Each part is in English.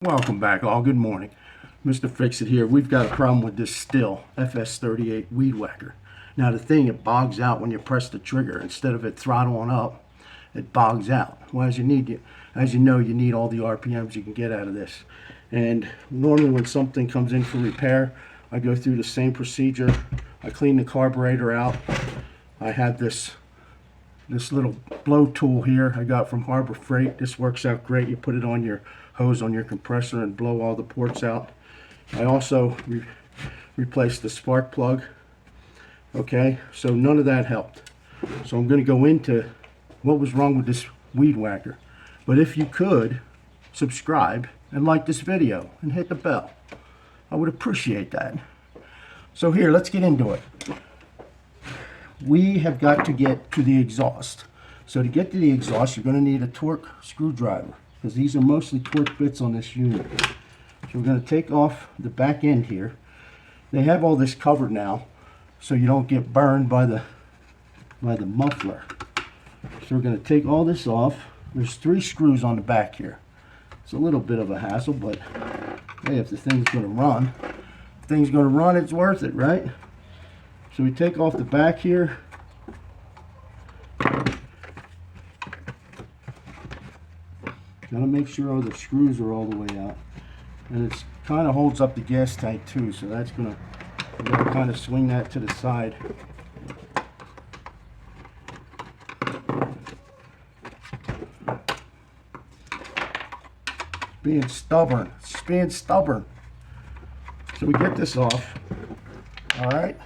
Welcome back all. Good morning. Mr. Fix-It here. We've got a problem with this Stihl fs38 weed whacker. Now the thing, it bogs out when you press the trigger. Instead of it throttling up, it bogs out. Well, as you know, you need all the RPMs you can get out of this. And normally when something comes in for repair, I go through the same procedure. I clean the carburetor out. I have this little blow tool here I got from Harbor Freight. This works out great. You put it on your hose on your compressor and blow all the ports out. I also replaced the spark plug. Okay, so none of that helped. So I'm going to go into what was wrong with this weed whacker. But if you could subscribe and like this video and hit the bell, I would appreciate that. So here, let's get into it. We have got to get to the exhaust. So to get to the exhaust, you're going to need a torque screwdriver, because these are mostly torque bits on this unit. So we're going to take off the back end here. They have all this covered now, so you don't get burned by the muffler. So we're going to take all this off. There's 3 screws on the back here. It's a little bit of a hassle, but hey, if the thing's going to run, it's worth it, right? So we take off the back here. Gotta make sure all the screws are all the way out. And it kind of holds up the gas tank too, so that's gonna, we're gonna kind of swing that to the side. Being stubborn, it's being stubborn. So we get this off, all right?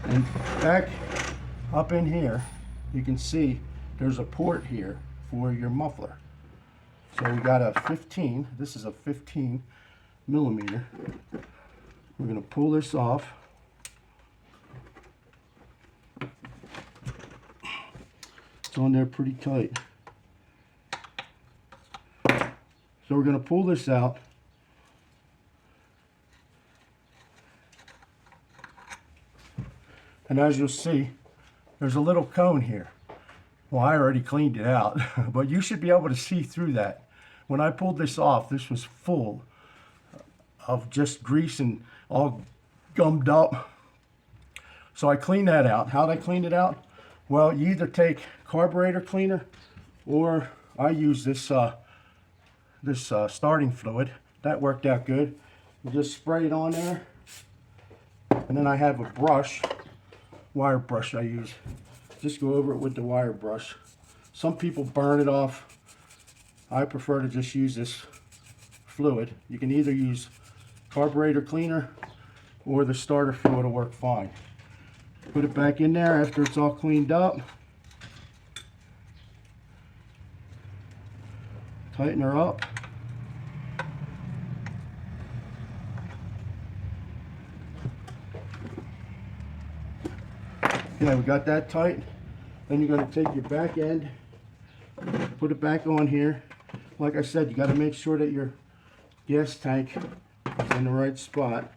And back up in here, you can see there's a port here for your muffler. So we got a 15, this is a 15 millimeter. We're going to pull this off. It's on there pretty tight. So we're going to pull this out. And as you'll see, there's a little cone here. Well, I already cleaned it out, but you should be able to see through that. When I pulled this off, this was full of just grease and all gummed up. So I cleaned that out. How'd I clean it out? Well, you either take carburetor cleaner, or I use this starting fluid. That worked out good. You just spray it on there, and then I have a brush, wire brush I use. Just go over it with the wire brush. Some people burn it off. I prefer to just use this fluid. You can either use carburetor cleaner or the starter fluid will work fine. Put it back in there after it's all cleaned up. Tighten her up. Okay, we got that tight. Then you're going to take your back end, put it back on here. Like I said, you got to make sure that your gas tank is in the right spot.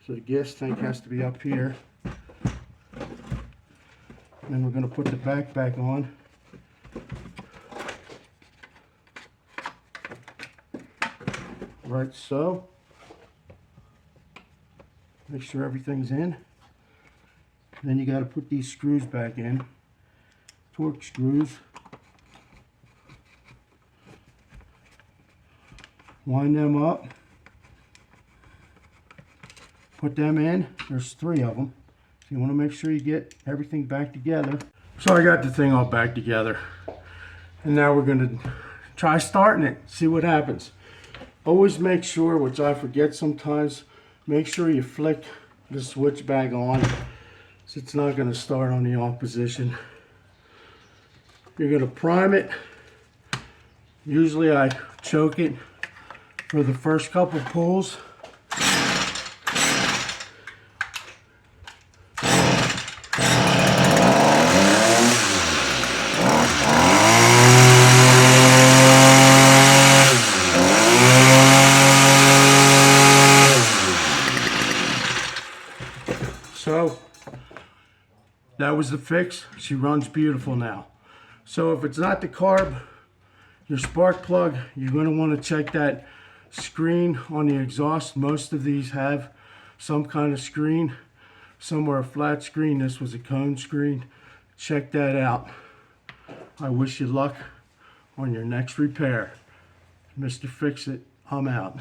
So the gas tank has to be up here. Then we're going to put the back on. Right, so. Make sure everything's in. Then you got to put these screws back in. Torque screws. Wind them up. Put them in. There's 3 of them. So you want to make sure you get everything back together. So I got the thing all back together. And now we're going to try starting it. See what happens. Always make sure, which I forget sometimes, make sure you flick the switch back on. So it's not going to start on the off position. You're going to prime it. Usually I choke it for the first couple pulls. So that was the fix. She runs beautiful now. So if it's not the carb, Your spark plug, you're going to want to check that screen on the exhaust. Most of these have some kind of screen. Some are a flat screen. This was a cone screen. Check that out. I wish you luck on your next repair. Mr. Fix-It, I'm out.